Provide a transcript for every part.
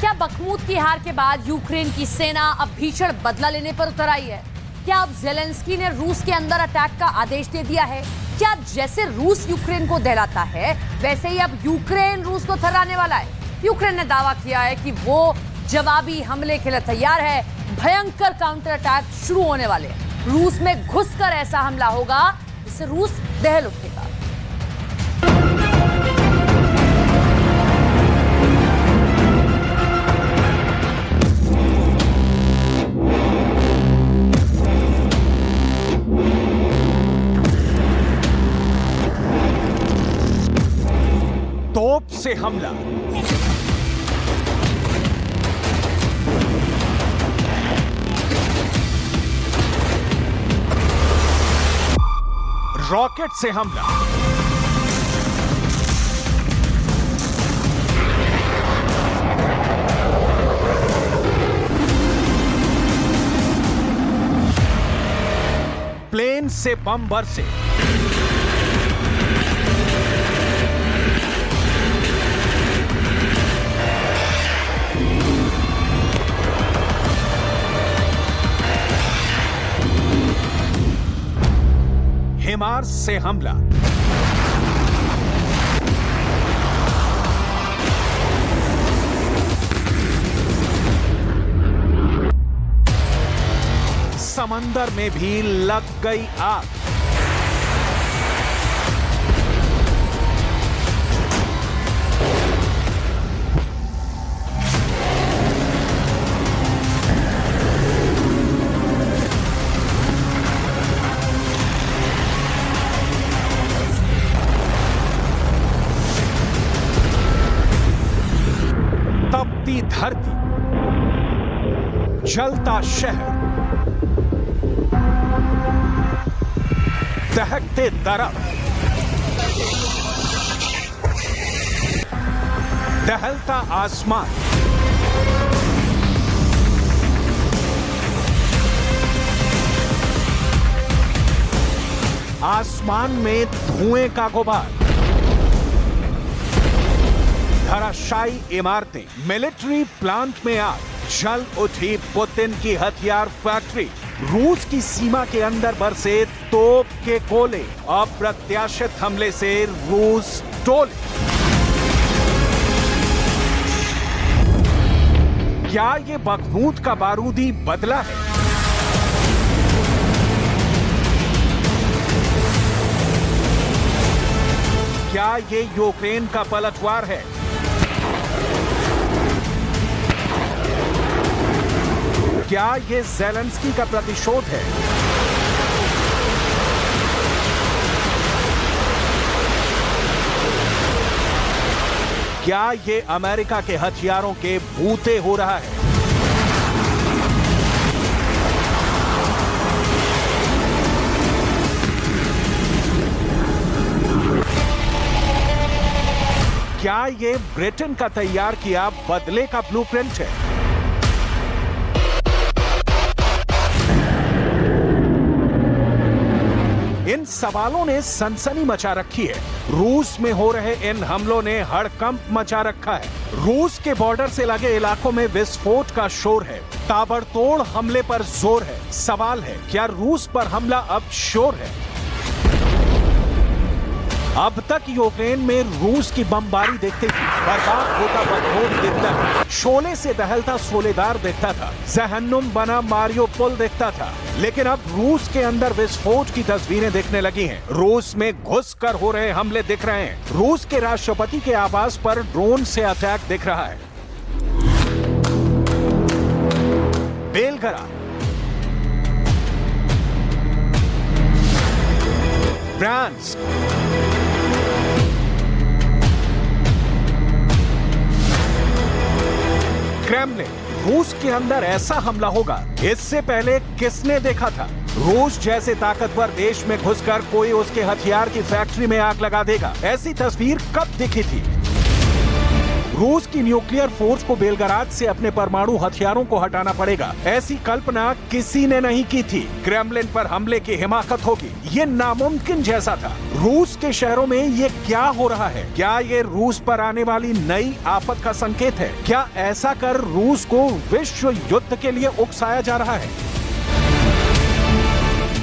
क्या बखमूत की हार के बाद यूक्रेन की सेना अब भीषण बदला लेने पर उतर आई है? क्या अब जेलेंस्की ने रूस के अंदर अटैक का आदेश दे दिया है? क्या जैसे रूस यूक्रेन को दहलाता है वैसे ही अब यूक्रेन रूस को थर्राने वाला है? यूक्रेन ने दावा किया है कि वो जवाबी हमले के लिए तैयार है। भयंकर काउंटर अटैक शुरू होने वाले हैं। रूस में घुसकर ऐसा हमला होगा जिससे रूस दहल उठेगा। तोप से हमला, रॉकेट से हमला, प्लेन से बम बरसे, हिमार्स से हमला, समंदर में भी लग गई आग। तपती धरती, जलता शहर, दहकते दरख्त, दहलता आसमान, आसमान में धुएं का गुबार, धराशायी इमारतें, मिलिट्री प्लांट में आग, जल उठी पुतिन की हथियार फैक्ट्री, रूस की सीमा के अंदर बरसे तोप के गोले, अप्रत्याशित हमले से रूस टोले। क्या ये बखमूत का बारूदी बदला है? क्या ये यूक्रेन का पलटवार है? क्या ये ज़ेलेंस्की का प्रतिशोध है? क्या ये अमेरिका के हथियारों के बूते हो रहा है? क्या ये ब्रिटेन का तैयार किया बदले का ब्लूप्रिंट है? इन सवालों ने सनसनी मचा रखी है। रूस में हो रहे इन हमलों ने हड़कंप मचा रखा है। रूस के बॉर्डर से लगे इलाकों में विस्फोट का शोर है। ताबड़तोड़ हमले पर जोर है। सवाल है, क्या रूस पर हमला अब श्योर है? अब तक यूक्रेन में रूस की बमबारी देखते थी, बर्बाद होता बदबूद दिखता था, शोले से दहलता सोलेदार दिखता था, जहन्नुम बना मारियोपोल दिखता था। लेकिन अब रूस के अंदर विस्फोट की तस्वीरें दिखने लगी हैं। रूस में घुसकर हो रहे हमले दिख रहे हैं। रूस के राष्ट्रपति के आवास पर ड्रोन से अटैक दिख रहा है। बेलग्राद, ब्रांस्क, क्रेमलिन, रूस के अंदर ऐसा हमला होगा इससे पहले किसने देखा था? रूस जैसे ताकतवर देश में घुसकर कोई उसके हथियार की फैक्ट्री में आग लगा देगा, ऐसी तस्वीर कब दिखी थी? रूस की न्यूक्लियर फोर्स को बेलग्राद से अपने परमाणु हथियारों को हटाना पड़ेगा, ऐसी कल्पना किसी ने नहीं की थी। क्रेमलिन पर हमले की हिमाकत होगी, ये नामुमकिन जैसा था। रूस के शहरों में ये क्या हो रहा है? क्या ये रूस पर आने वाली नई आफत का संकेत है? क्या ऐसा कर रूस को विश्व युद्ध के लिए उकसाया जा रहा है?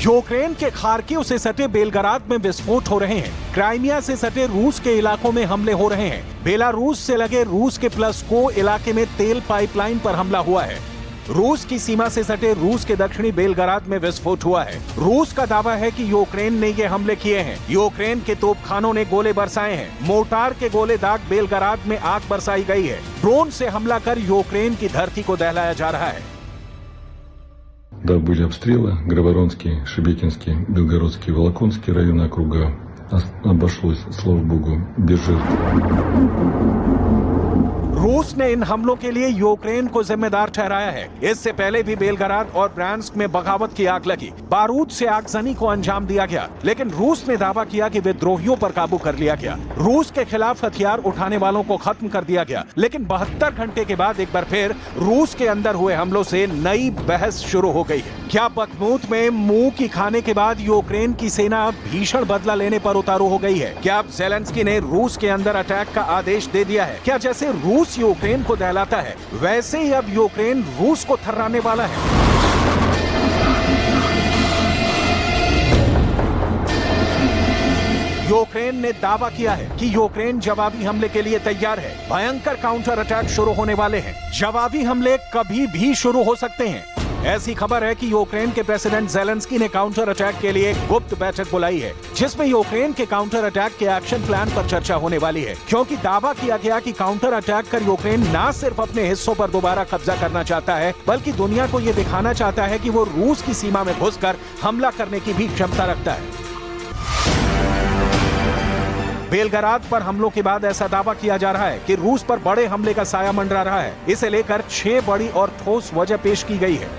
यूक्रेन के खार्किव से सटे बेलग्राद में विस्फोट हो रहे हैं। क्राइमिया से सटे रूस के इलाकों में हमले हो रहे हैं। बेलारूस से लगे रूस के प्लस्को इलाके में तेल पाइपलाइन पर हमला हुआ है। रूस की सीमा से सटे रूस के दक्षिणी बेलग्राद में विस्फोट हुआ है। रूस का दावा है कि यूक्रेन ने ये हमले किए हैं। यूक्रेन के तोपखानों ने गोले बरसाए हैं। मोर्टार के गोले दाग बेलग्राद में आग बरसाई गई है। ड्रोन से हमला कर यूक्रेन की धरती को दहलाया जा रहा है। Да, были обстрелы. Граборонский, Шебекинский, Белгородский, Волоконский районы округа. Обошлось, слава богу, без жертв. रूस ने इन हमलों के लिए यूक्रेन को जिम्मेदार ठहराया है। इससे पहले भी बेलग्राद और ब्रांस्क में बगावत की आग लगी, बारूद से आगजनी को अंजाम दिया गया, लेकिन रूस ने दावा किया कि विद्रोहियों पर काबू कर लिया गया। रूस के खिलाफ हथियार उठाने वालों को खत्म कर दिया गया, लेकिन 72 घंटे के बाद एक बार फिर रूस के अंदर हुए हमलों से नई बहस शुरू हो गई है। क्या बखमूत में मुंह की खाने के बाद यूक्रेन की सेना भीषण बदला लेने पर उतारू हो गई है? क्या अब ज़ेलेंस्की ने रूस के अंदर अटैक का आदेश दे दिया है? क्या जैसे रूस यूक्रेन को दहलाता है, वैसे ही अब यूक्रेन रूस को थर्राने वाला है? यूक्रेन ने दावा किया है कि यूक्रेन जवाबी हमले के लिए तैयार है। भयंकर काउंटर अटैक शुरू होने वाले हैं। जवाबी हमले कभी भी शुरू हो सकते हैं। ऐसी खबर है कि यूक्रेन के प्रेसिडेंट ज़ेलेंस्की ने काउंटर अटैक के लिए एक गुप्त बैठक बुलाई है, जिसमें यूक्रेन के काउंटर अटैक के एक्शन प्लान पर चर्चा होने वाली है, क्योंकि दावा किया गया कि काउंटर अटैक कर यूक्रेन न सिर्फ अपने हिस्सों पर दोबारा कब्जा करना चाहता है, बल्कि दुनिया को यह दिखाना चाहता है कि वो रूस की सीमा में घुसकर हमला करने की भी क्षमता रखता है। बेलग्राद पर हमलों के बाद ऐसा दावा किया जा रहा है कि रूस पर बड़े हमले का साया मंडरा रहा है। इसे लेकर 6 बड़ी और ठोस वजह पेश की गई है।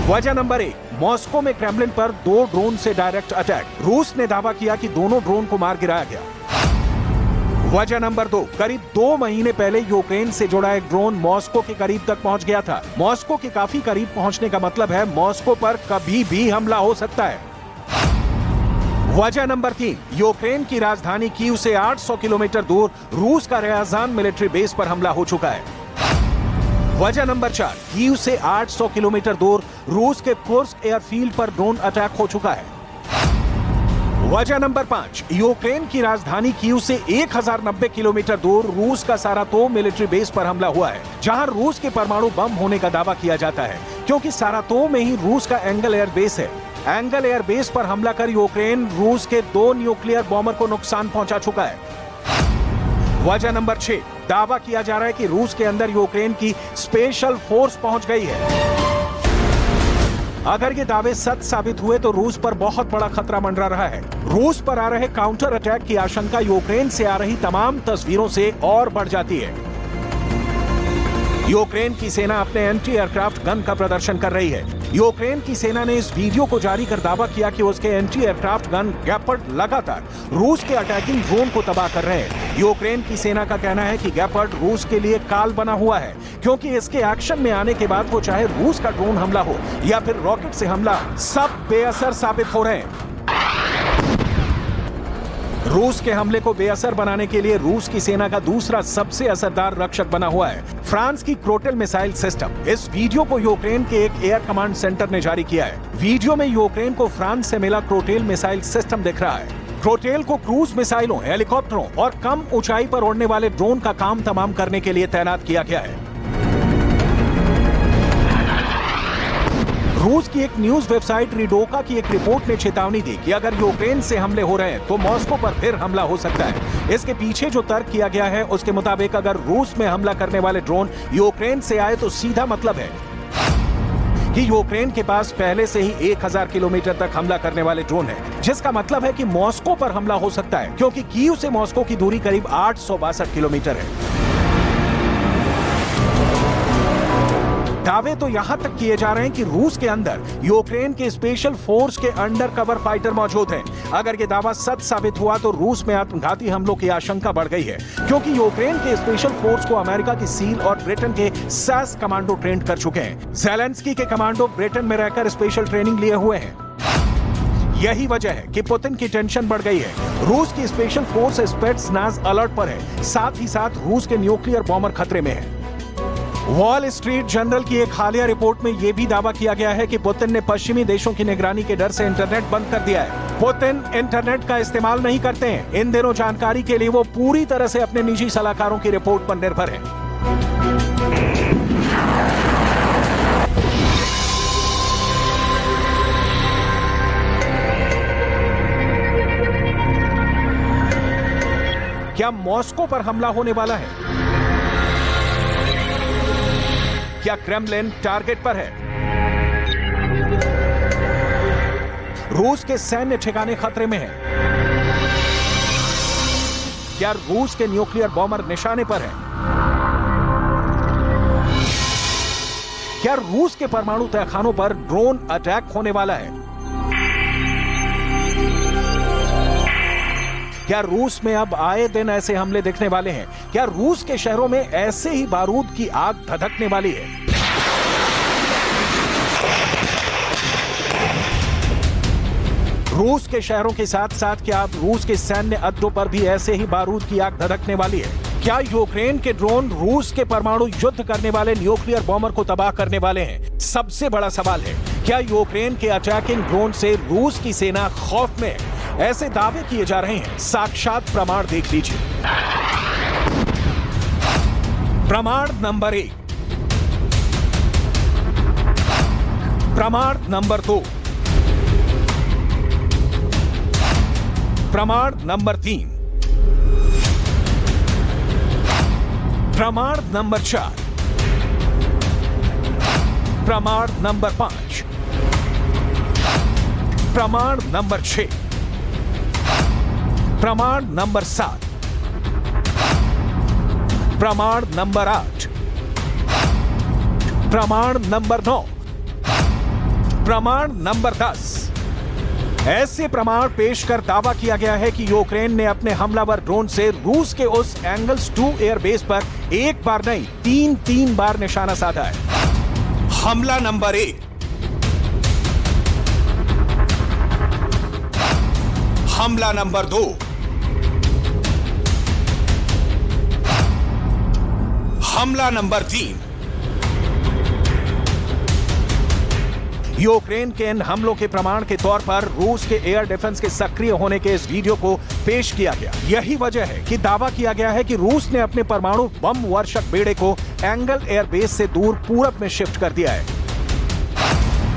वजह नंबर 1, मॉस्को में क्रेमलिन पर 2 ड्रोन से डायरेक्ट अटैक। रूस ने दावा किया कि दोनों ड्रोन को मार गिराया गया। वजह नंबर 2, करीब 2 महीने पहले यूक्रेन से जुड़ा एक ड्रोन मॉस्को के करीब तक पहुंच गया था। मॉस्को के काफी करीब पहुंचने का मतलब है मॉस्को पर कभी भी हमला हो सकता है। वजह नंबर 3, यूक्रेन की राजधानी कीव से 800 किलोमीटर दूर रूस का रियाजान मिलिट्री बेस पर हमला हो चुका है। वजह नंबर 4, कीव से 800 किलोमीटर दूर रूस के कुर्स्क एयरफील्ड पर ड्रोन अटैक हो चुका है। वजह नंबर 5, यूक्रेन की राजधानी कीव से 1090 किलोमीटर दूर रूस का सारातोव मिलिट्री बेस पर हमला हुआ है, जहां रूस के परमाणु बम होने का दावा किया जाता है, क्योंकि सारातोव में ही रूस का एंगल एयर बेस है। एंगल एयर बेस पर हमला कर यूक्रेन रूस के 2 न्यूक्लियर बॉम्बर को नुकसान पहुंचा चुका है। वजह नंबर 6, दावा किया जा रहा है कि रूस के अंदर यूक्रेन की स्पेशल फोर्स पहुंच गई है। अगर ये दावे सच साबित हुए तो रूस पर बहुत बड़ा खतरा मंडरा रहा है। रूस पर आ रहे काउंटर अटैक की आशंका यूक्रेन से आ रही तमाम तस्वीरों से और बढ़ जाती है। यूक्रेन की सेना अपने एंटी एयरक्राफ्ट गन का प्रदर्शन कर रही है। यूक्रेन की सेना ने इस वीडियो को जारी कर दावा किया कि उसके एंटी एयरक्राफ्ट गन गेपर्ड लगातार रूस के अटैकिंग ड्रोन को तबाह कर रहे हैं। यूक्रेन की सेना का कहना है कि गेपर्ड रूस के लिए काल बना हुआ है, क्योंकि इसके एक्शन में आने के बाद वो चाहे रूस का ड्रोन हमला हो या फिर रॉकेट से हमला, सब बेअसर साबित हो रहे हैं। रूस के हमले को बेअसर बनाने के लिए रूस की सेना का दूसरा सबसे असरदार रक्षक बना हुआ है फ्रांस की क्रोटेल मिसाइल सिस्टम। इस वीडियो को यूक्रेन के एक एयर कमांड सेंटर ने जारी किया है। वीडियो में यूक्रेन को फ्रांस से मिला क्रोटेल मिसाइल सिस्टम दिख रहा है। क्रोटेल को क्रूज मिसाइलों, हेलीकॉप्टरों और कम ऊंचाई पर उड़ने वाले ड्रोन का काम तमाम करने के लिए तैनात किया गया है। रूस की एक न्यूज वेबसाइट रिडोका की एक रिपोर्ट ने चेतावनी दी कि अगर यूक्रेन से हमले हो रहे हैं तो मॉस्को पर फिर हमला हो सकता है। इसके पीछे जो तर्क किया गया है उसके मुताबिक अगर रूस में हमला करने वाले ड्रोन यूक्रेन से आए तो सीधा मतलब है कि यूक्रेन के पास पहले से ही 1000 किलोमीटर तक हमला करने वाले ड्रोन हैं, जिसका मतलब है कि मॉस्को पर हमला हो सकता है, क्योंकि कीव से मॉस्को की दूरी करीब 862 किलोमीटर है। दावे तो यहां तक किए जा रहे हैं कि रूस के अंदर यूक्रेन के स्पेशल फोर्स के अंडर कवर फाइटर मौजूद हैं। अगर ये दावा सच साबित हुआ तो रूस में आत्मघाती हमलों की आशंका बढ़ गई है, क्योंकि यूक्रेन के स्पेशल फोर्स को अमेरिका की सील और ब्रिटेन के SAS कमांडो ट्रेन कर चुके हैं। ज़ेलेंस्की के कमांडो ब्रिटेन में रहकर स्पेशल ट्रेनिंग लिए हुए हैं। यही वजह है कि पुतिन की टेंशन बढ़ गई है। रूस की स्पेशल फोर्स स्पेट्सनाज़ अलर्ट पर है, साथ ही साथ रूस के न्यूक्लियर बॉम्बर खतरे में है। वॉल स्ट्रीट जर्नल की एक हालिया रिपोर्ट में यह भी दावा किया गया है कि पुतिन ने पश्चिमी देशों की निगरानी के डर से इंटरनेट बंद कर दिया है। पुतिन इंटरनेट का इस्तेमाल नहीं करते हैं। इन दिनों जानकारी के लिए वो पूरी तरह से अपने निजी सलाहकारों की रिपोर्ट पर निर्भर है। क्या मॉस्को पर हमला होने वाला है? क्या क्रेमलिन टारगेट पर है? रूस के सैन्य ठिकाने खतरे में हैं। क्या रूस के न्यूक्लियर बॉम्बर निशाने पर हैं? क्या रूस के परमाणु तहखानों पर ड्रोन अटैक होने वाला है? क्या रूस में अब आए दिन ऐसे हमले दिखने वाले हैं? क्या रूस के शहरों में ऐसे ही बारूद की आग धधकने वाली है? रूस के शहरों के साथ साथ क्या अब रूस के सैन्य अड्डों पर भी ऐसे ही बारूद की आग धधकने वाली है? क्या यूक्रेन के ड्रोन रूस के परमाणु युद्ध करने वाले न्यूक्लियर बॉम्बर को तबाह करने वाले हैं? सबसे बड़ा सवाल है, क्या यूक्रेन के अटैकिंग ड्रोन से रूस की सेना खौफ में है? ऐसे दावे किए जा रहे हैं, साक्षात प्रमाण देख लीजिए। प्रमाण नंबर 1, प्रमाण नंबर 2, प्रमाण नंबर 3, प्रमाण नंबर 4, प्रमाण नंबर 5, प्रमाण नंबर 6, प्रमाण नंबर 7, प्रमाण नंबर 8, प्रमाण नंबर 9, प्रमाण नंबर 10। ऐसे प्रमाण पेश कर दावा किया गया है कि यूक्रेन ने अपने हमलावर ड्रोन से रूस के उस एंगल्स 2 एयरबेस पर एक बार नहीं 3 बार निशाना साधा है। हमला नंबर 1, हमला नंबर 2, हमला नंबर 3। यूक्रेन के इन हमलों के प्रमाण के तौर पर रूस के एयर डिफेंस के सक्रिय होने के इस वीडियो को पेश किया गया। यही वजह है कि दावा किया गया है कि रूस ने अपने परमाणु बम वर्षक बेड़े को एंगल एयरबेस से दूर पूरब में शिफ्ट कर दिया है।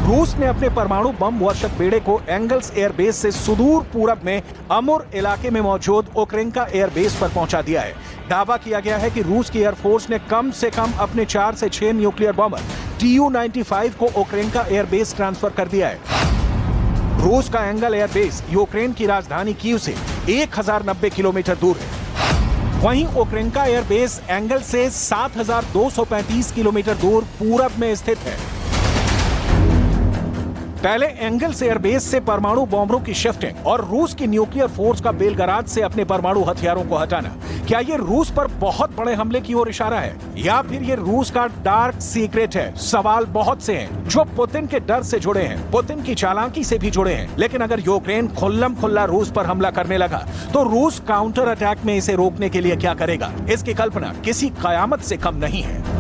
रूस ने अपने परमाणु बम वर्षक बेड़े को एंगल्स एयरबेस से सुदूर पूरब में अमुर इलाके में मौजूद ओक्रेंका एयरबेस पर पहुंचा दिया है। दावा किया गया है कि रूस की एयरफोर्स ने कम से कम अपने 4 से 6 न्यूक्लियर बॉम्बर Tu-95 को ओक्रेंका एयरबेस ट्रांसफर कर दिया है। रूस का एंगल एयरबेस यूक्रेन की राजधानी कीव से 1090 किलोमीटर दूर है। वहीं ओक्रेंका एयरबेस एंगल से 7235 किलोमीटर दूर पूरब में स्थित है। पहले एंगल्स एयरबेस से परमाणु बॉम्बरों की शिफ्टिंग और रूस की न्यूक्लियर फोर्स का बेलगराद से अपने परमाणु हथियारों को हटाना, क्या ये रूस पर बहुत बड़े हमले की ओर इशारा है या फिर ये रूस का डार्क सीक्रेट है? सवाल बहुत से हैं जो पुतिन के डर से जुड़े हैं, पुतिन की चालाकी से भी जुड़े हैं। लेकिन अगर यूक्रेन खुल्लम खुल्ला रूस पर हमला करने लगा तो रूस काउंटर अटैक में इसे रोकने के लिए क्या करेगा, इसकी कल्पना किसी कयामत से कम नहीं है।